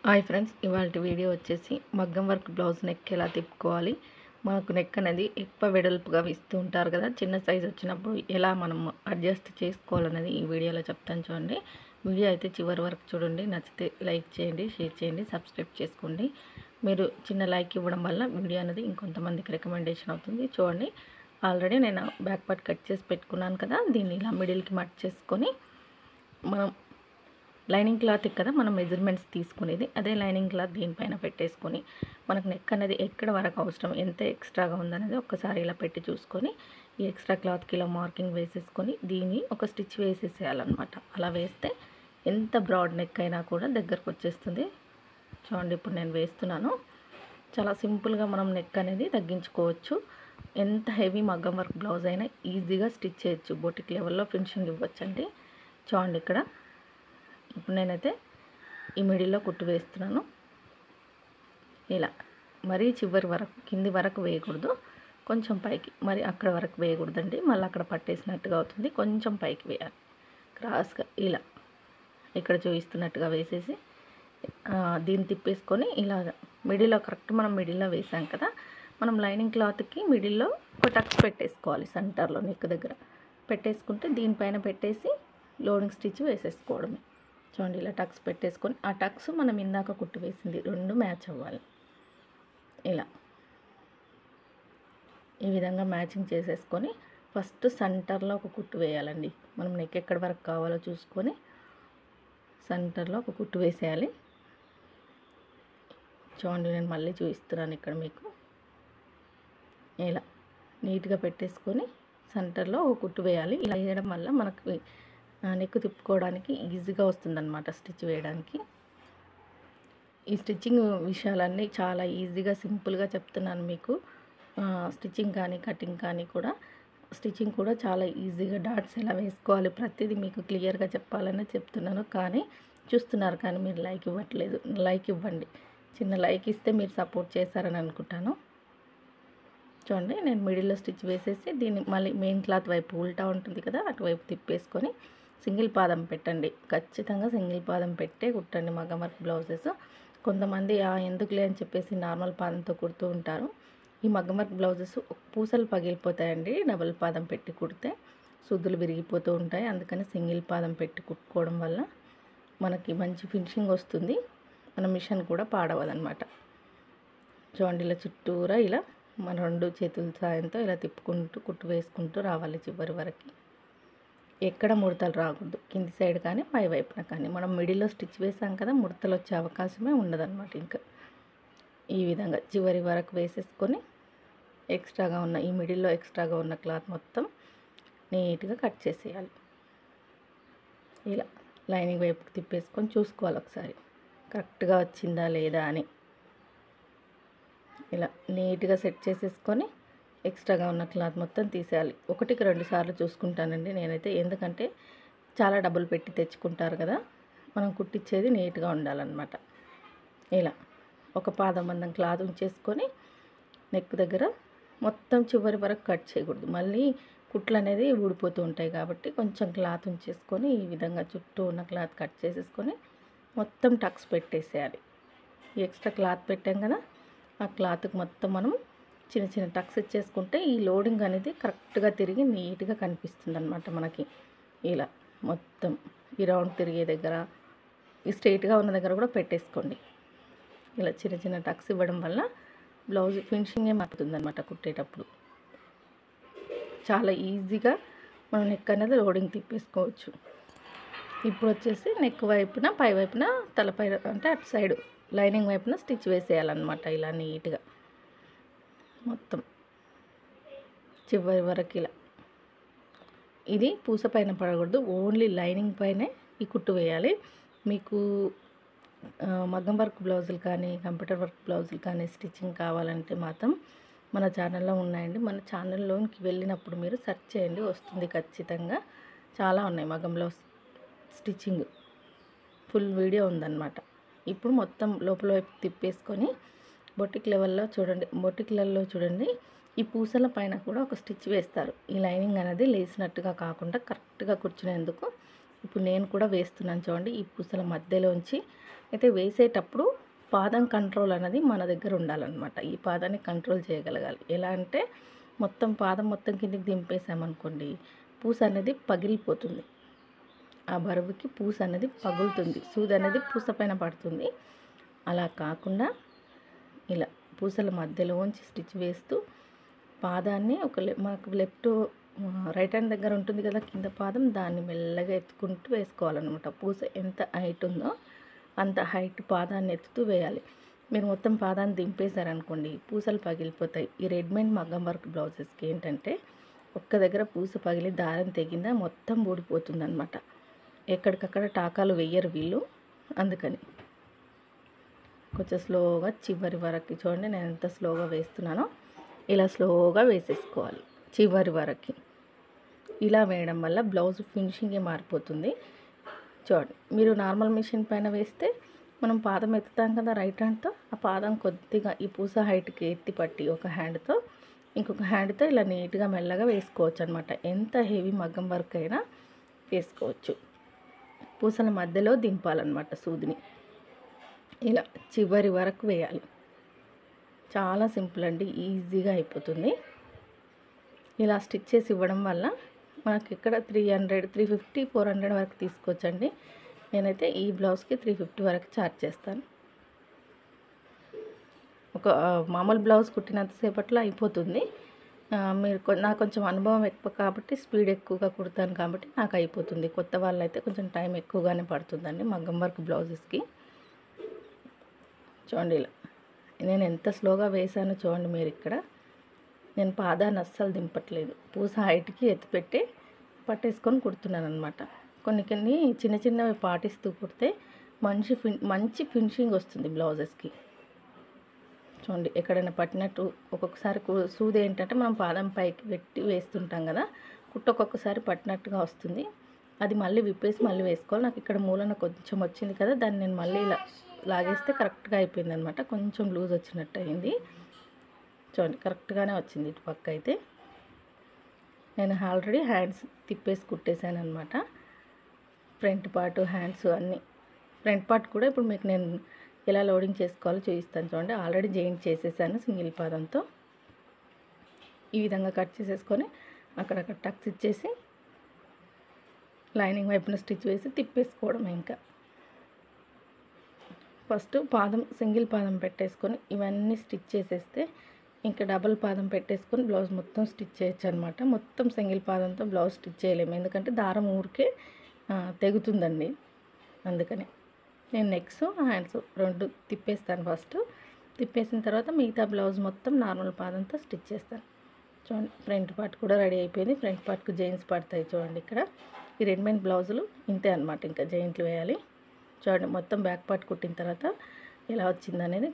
Hi friends, ఇవాళ video వచ్చేసి మగ్గం వర్క్ బ్లౌజ్ నెక్ ఎలా తిప్పుకోవాలి. మనకు నెక్ అనేది ఎక్కువ వెడల్పుగా ఇస్తూ ఉంటారు కదా, చిన్న సైజ్ వచ్చినప్పుడు ఎలా మనం అడ్జస్ట్ చేసుకోవాలనేది ఈ వీడియోలో చెప్తాను. చూడండి, వీడియో అయితే చివరి వరకు చూడండి. నచ్చితే లైక్ చేయండి, షేర్ చేయండి, సబ్స్క్రైబ్ చేసుకోండి. మీరు చిన్న లైక్ ఇవ్వడం వల్ల వీడియో అనేది ఇంకొంతమందికి రికమెండేషన్ అవుతుంది. చూడండి, ఆల్రెడీ నేను బ్యాక్ పార్ట్ కట్ చేసి పెట్టుకున్నాను కదా, దీన్ని ఇలా మిడిల్కి మట్ చేసుకొని మనం లైనింగ్ క్లాత్ కదా మనం మెజర్మెంట్స్ తీసుకునేది, అదే లైనింగ్ క్లాత్ దీనిపైన పెట్టేసుకొని మనకు నెక్ అనేది ఎక్కడ వరకు అవసరం, ఎంత ఎక్స్ట్రాగా ఉందనేది ఒక్కసారి ఇలా పెట్టి చూసుకొని ఈ ఎక్స్ట్రా క్లాత్కి ఇలా మార్కింగ్ వేసేసుకొని దీన్ని ఒక స్టిచ్ వేసేసేయాలన్నమాట. అలా వేస్తే ఎంత బ్రాడ్ నెక్ అయినా కూడా దగ్గరకు వచ్చేస్తుంది. చూడండి, ఇప్పుడు నేను వేస్తున్నాను. చాలా సింపుల్గా మనం నెక్ అనేది తగ్గించుకోవచ్చు. ఎంత హెవీ మగ్గం వర్క్ బ్లౌజ్ అయినా ఈజీగా స్టిచ్ చేయొచ్చు. బొటిక్ లెవెల్లో ఫినిషింగ్ ఇవ్వచ్చండి. చూడండి, ఇక్కడ ఇప్పుడు నేనైతే ఈ మిడిల్లో కుట్టు వేస్తున్నాను. ఇలా మరీ చివరి వరకు కింది వరకు వేయకూడదు, కొంచెం పైకి, మరి అక్కడ వరకు వేయకూడదండి, మళ్ళీ అక్కడ పట్టేసినట్టుగా అవుతుంది. కొంచెం పైకి వేయాలి, క్రాస్గా ఇలా ఇక్కడ చూపిస్తున్నట్టుగా వేసేసి దీన్ని తిప్పేసుకొని ఇలాగ మిడిల్లో కరెక్ట్ మనం మిడిల్లో వేసాం కదా, మనం లైనింగ్ క్లాత్కి మిడిల్లో ఒక టక్స్ పెట్టేసుకోవాలి. సెంటర్లో నెక్ దగ్గర పెట్టేసుకుంటే దీనిపైన పెట్టేసి లోడింగ్ స్టిచ్ వేసేసుకోవడమే. చూడండి, ఇలా టక్స్ పెట్టేసుకొని ఆ టక్స్ మనం ఇందాక కుట్టు వేసింది రెండు మ్యాచ్ అవ్వాలి. ఇలా ఈ విధంగా మ్యాచింగ్ చేసేసుకొని ఫస్ట్ సెంటర్లో ఒక కుట్టు వేయాలండి. మనం నెక్ ఎక్కడి వరకు కావాలో చూసుకొని సెంటర్లో ఒక కుట్టు వేసేయాలి. చూడండి, నేను మళ్ళీ చూపిస్తున్నాను ఇక్కడ మీకు. ఇలా నీట్గా పెట్టేసుకొని సెంటర్లో ఒక కుట్టు వేయాలి. ఇలా వేయడం వల్ల మనకు నెక్ తిప్పుకోవడానికి ఈజీగా వస్తుందన్నమాట, స్టిచ్ వేయడానికి. ఈ స్టిచ్చింగ్ విషయాలన్నీ చాలా ఈజీగా సింపుల్గా చెప్తున్నాను మీకు. స్టిచ్చింగ్ కానీ కటింగ్ కానీ కూడా, స్టిచ్చింగ్ కూడా చాలా ఈజీగా డాట్స్ ఎలా వేసుకోవాలి ప్రతిదీ మీకు క్లియర్గా చెప్పాలని చెప్తున్నాను. కానీ చూస్తున్నారు కానీ మీరు లైక్ ఇవ్వట్లేదు. లైక్ ఇవ్వండి, చిన్న లైక్ ఇస్తే మీరు సపోర్ట్ చేస్తారని అనుకుంటాను. చూడండి, నేను మిడిల్లో స్టిచ్ వేసేసి దీన్ని మళ్ళీ మెయిన్ క్లాత్ వైపు ఉల్టా ఉంటుంది కదా, అటువైపు తిప్పేసుకొని సింగిల్ పాదం పెట్టండి. ఖచ్చితంగా సింగిల్ పాదం పెట్టే కుట్టండి మగ్గం వర్క్ బ్లౌజెస్. కొంతమంది ఎందుకులే అని చెప్పేసి నార్మల్ పాదంతో కుడుతూ ఉంటారు. ఈ మగ్గం వర్క్ బ్లౌజెస్ పూసలు పగిలిపోతాయండి డబుల్ పాదం పెట్టి కుడితే, సుద్దులు విరిగిపోతూ ఉంటాయి. అందుకని సింగిల్ పాదం పెట్టి కుట్టుకోవడం వల్ల మనకి మంచి ఫినిషింగ్ వస్తుంది, మన మిషన్ కూడా పాడవదనమాట. చూడండి, ఇలా చుట్టూరా ఇలా మన రెండు చేతుల సాయంతో ఇలా తిప్పుకుంటూ కుట్టు వేసుకుంటూ రావాలి చివరి వరకు. ఎక్కడ ముడతలు రాకూడదు, కింది సైడ్ కానీ పై వైపున కానీ. మనం మిడిల్లో స్టిచ్ వేసాం కదా, ముడతలు వచ్చే అవకాశమే ఉండదన్నమాట. ఇంకా ఈ విధంగా చివరి వరకు వేసేసుకొని ఎక్స్ట్రాగా ఉన్న ఈ మిడిల్లో ఎక్స్ట్రాగా ఉన్న క్లాత్ మొత్తం నీట్గా కట్ చేసేయాలి. ఇలా లైనింగ్ వైపుకి తిప్పేసుకొని చూసుకోవాలి ఒకసారి కరెక్ట్గా వచ్చిందా లేదా అని. ఇలా నీట్గా సెట్ చేసేసుకొని ఎక్స్ట్రాగా ఉన్న క్లాత్ మొత్తం తీసేయాలి. ఒకటికి 2 సార్లు చూసుకుంటానండి నేనైతే, ఎందుకంటే చాలా డబ్బులు పెట్టి తెచ్చుకుంటారు కదా, మనం కుట్టించేది నీట్గా ఉండాలన్నమాట. ఇలా ఒక పాదం మందం క్లాత్ ఉంచేసుకొని నెక్ దగ్గర మొత్తం చివరి వరకు కట్ చేయకూడదు, మళ్ళీ కుట్లు అనేది ఊడిపోతూ ఉంటాయి కాబట్టి కొంచెం క్లాత్ ఉంచేసుకొని ఈ విధంగా చుట్టూ ఉన్న క్లాత్ కట్ చేసేసుకొని మొత్తం టక్స్ పెట్టేసేయాలి. ఈ ఎక్స్ట్రా క్లాత్ పెట్టాం కదా, ఆ క్లాత్కి మొత్తం మనం చిన్న చిన్న టక్స్ ఇచ్చేసుకుంటే ఈ లోడింగ్ అనేది కరెక్ట్గా తిరిగి నీట్గా కనిపిస్తుంది అనమాట మనకి. ఇలా మొత్తం ఈ రౌండ్ తిరిగే దగ్గర, ఈ స్ట్రైట్గా ఉన్న దగ్గర కూడా పెట్టేసుకోండి. ఇలా చిన్న చిన్న టక్స్ ఇవ్వడం వల్ల బ్లౌజ్ ఫినిషింగ్ మారుతుంది అనమాట కుట్టేటప్పుడు. చాలా ఈజీగా మనం నెక్ అనేది లోడింగ్ తిప్పేసుకోవచ్చు. ఇప్పుడు వచ్చేసి నెక్ వైపున పై వైపున తలపై అంటే అటు సైడు లైనింగ్ వైపున స్టిచ్ వేసేయాలన్నమాట. ఇలా నీట్గా మొత్తం చివరి వరకు ఇలా. ఇది పూస పైన పడకూడదు, ఓన్లీ లైనింగ్ పైనే ఈ కుట్టు వేయాలి. మీకు మగ్గం వర్క్ బ్లౌజులు కానీ కంప్యూటర్ వర్క్ బ్లౌజులు కానీ స్టిచ్చింగ్ కావాలంటే మాత్రం మన ఛానల్లో ఉన్నాయండి. మన ఛానల్లోకి వెళ్ళినప్పుడు మీరు సెర్చ్ చేయండి, వస్తుంది ఖచ్చితంగా. చాలా ఉన్నాయి మగ్గం బ్లౌజ్ స్టిచ్చింగ్, ఫుల్ వీడియో ఉందన్నమాట. ఇప్పుడు మొత్తం లోపల వైపు తిప్పేసుకొని బొటిక్ లెవెల్లో చూడండి, బొటిక్లలో చూడండి ఈ పూసల పైన కూడా ఒక స్టిచ్ వేస్తారు. ఈ లైనింగ్ అనేది లేసినట్టుగా కాకుండా కరెక్ట్గా కూర్చునేందుకు ఇప్పుడు నేను కూడా వేస్తున్నాను. చూడండి, ఈ పూసల మధ్యలోంచి అయితే వేసేటప్పుడు పాదం కంట్రోల్ అనేది మన దగ్గర ఉండాలన్నమాట. ఈ పాదాన్ని కంట్రోల్ చేయగలగాలి. ఎలా అంటే మొత్తం పాదం మొత్తం కిందకి దింపేసామనుకోండి, పూస అనేది పగిలిపోతుంది. ఆ బరువుకి పూస అనేది పగులుతుంది, సూది అనేది పూస పైన పడుతుంది. అలా కాకుండా ఇలా పూసల మధ్యలోంచి స్టిచ్ వేస్తూ పాదాన్ని మనకు లెఫ్ట్ రైట్ హ్యాండ్ దగ్గర ఉంటుంది కదా కింద పాదం, దాన్ని మెల్లగా ఎత్తుకుంటూ వేసుకోవాలన్నమాట. పూస ఎంత హైట్ ఉందో అంత హైట్ పాదాన్ని ఎత్తుతూ వేయాలి. మీరు మొత్తం పాదాన్ని దింపేశారనుకోండి, పూసలు పగిలిపోతాయి. ఈ రెడీమేడ్ మగ్గం వర్క్ బ్లౌజెస్కి ఏంటంటే ఒక్క దగ్గర పూస పగిలి దారం తెగిందా మొత్తం ఊడిపోతుంది అనమాట. ఎక్కడికక్కడ టాకాలు వేయరు వీళ్ళు, అందుకని కొంచెం స్లోగా చివరి వరకు చూడండి. నేను ఎంత స్లోగా వేస్తున్నానో ఇలా స్లోగా వేసేసుకోవాలి చివరి వరకు. ఇలా వేయడం వల్ల బ్లౌజ్ ఫినిషింగే మారిపోతుంది. చూడండి, మీరు నార్మల్ మిషన్ పైన వేస్తే మనం పాదం ఎత్తుతాం కదా రైట్ హ్యాండ్తో, ఆ పాదం కొద్దిగా ఈ పూస హైట్కి ఎత్తి పట్టి ఒక హ్యాండ్తో ఇంకొక హ్యాండ్తో ఇలా నీట్గా మెల్లగా వేసుకోవచ్చు అనమాట. ఎంత హెవీ మగ్గం వర్క్ అయినా వేసుకోవచ్చు. పూసల మధ్యలో దింపాలన్నమాట సూదిని. ఇలా చివరి వరకు వేయాలి. చాలా సింపుల్ అండి, ఈజీగా అయిపోతుంది. ఇలా స్టిచ్ చేసి ఇవ్వడం వల్ల మనకి ఇక్కడ 300, 350, 400 వరకు తీసుకోవచ్చండి. నేనైతే ఈ బ్లౌజ్కి 350 వరకు ఛార్జ్ చేస్తాను. ఒక మామూలు బ్లౌజ్ కుట్టినంతసేపట్లో అయిపోతుంది. నాకు కొంచెం అనుభవం ఎక్కువ కాబట్టి స్పీడ్ ఎక్కువగా కుడతాను కాబట్టి నాకు అయిపోతుంది. కొత్త వాళ్ళైతే కొంచెం టైం ఎక్కువగానే పడుతుందండి మగ్గం వర్క్ బ్లౌజెస్కి. చూడండి, ఇలా నేను ఎంత స్లోగా వేసానో చూడండి మీరు. ఇక్కడ నేను పాదాన్ని అస్సలు దింపట్లేదు, పూస హైట్కి ఎత్తిపెట్టి పట్టేసుకొని కుడుతున్నాను అనమాట. కొన్ని చిన్న చిన్నవి పాటిస్తూ కుడితే మంచి ఫినిషింగ్ వస్తుంది బ్లౌజెస్కి. చూడండి, ఎక్కడైనా పట్టినట్టు ఒక్కొక్కసారి సూది ఏంటంటే మనం పాదం పైకి పెట్టి వేస్తుంటాం కదా, ఒక్కొక్కసారి పట్టినట్టుగా వస్తుంది. అది మళ్ళీ విప్పేసి మళ్ళీ వేసుకోవాలి. నాకు ఇక్కడ మూలన కొంచెం వచ్చింది కదా, దాన్ని నేను మళ్ళీ ఇలా లాగేస్తే కరెక్ట్గా అయిపోయింది అనమాట. కొంచెం లూజ్ వచ్చినట్టు అయింది. చూడండి, కరెక్ట్గానే వచ్చింది ఇటు పక్క అయితే. నేను ఆల్రెడీ హ్యాండ్స్ తిప్పేసి కుట్టేశాను అనమాట. ఫ్రంట్ పార్ట్, హ్యాండ్స్ అన్నీ. ఫ్రంట్ పార్ట్ కూడా ఇప్పుడు మీకు నేను ఎలా లోడింగ్ చేసుకోవాలో చూపిస్తాను చూడండి. ఆల్రెడీ జాయింట్ చేసేసాను సింగిల్ పాదంతో. ఈ విధంగా కట్ చేసేసుకొని అక్కడక్కడ టక్స్ ఇచ్చేసి లైనింగ్ వైపున స్టిచ్ వేసి తిప్పేసుకోవడం. ఇంకా ఫస్ట్ సింగిల్ పాదం పెట్టేసుకొని ఇవన్నీ స్టిచ్ చేసేస్తే ఇంకా డబుల్ పాదం పెట్టేసుకొని బ్లౌజ్ మొత్తం స్టిచ్ చేయొచ్చు అనమాట. మొత్తం సింగిల్ పాదంతో బ్లౌజ్ స్టిచ్ చేయలేము, ఎందుకంటే దారం ఊరికే తెగుతుందండి. అందుకని నేను నెక్స్ హ్యాండ్స్ రెండు తిప్పేస్తాను. ఫస్ట్ తిప్పేసిన తర్వాత మిగతా బ్లౌజ్ మొత్తం నార్మల్ పాదంతో స్టిచ్ చేస్తాను. చూడండి, ఫ్రంట్ పార్ట్ కూడా రెడీ అయిపోయింది. ఫ్రంట్ పార్ట్కు జైన్స్ పడతాయి చూడండి. ఇక్కడ ఈ రెడీమేడ్ బ్లౌజులు ఇంతే అనమాట, ఇంకా జైంట్లు వేయాలి. చూడండి, మొత్తం బ్యాక్ పార్ట్ కుట్టిన తర్వాత ఎలా వచ్చిందనేది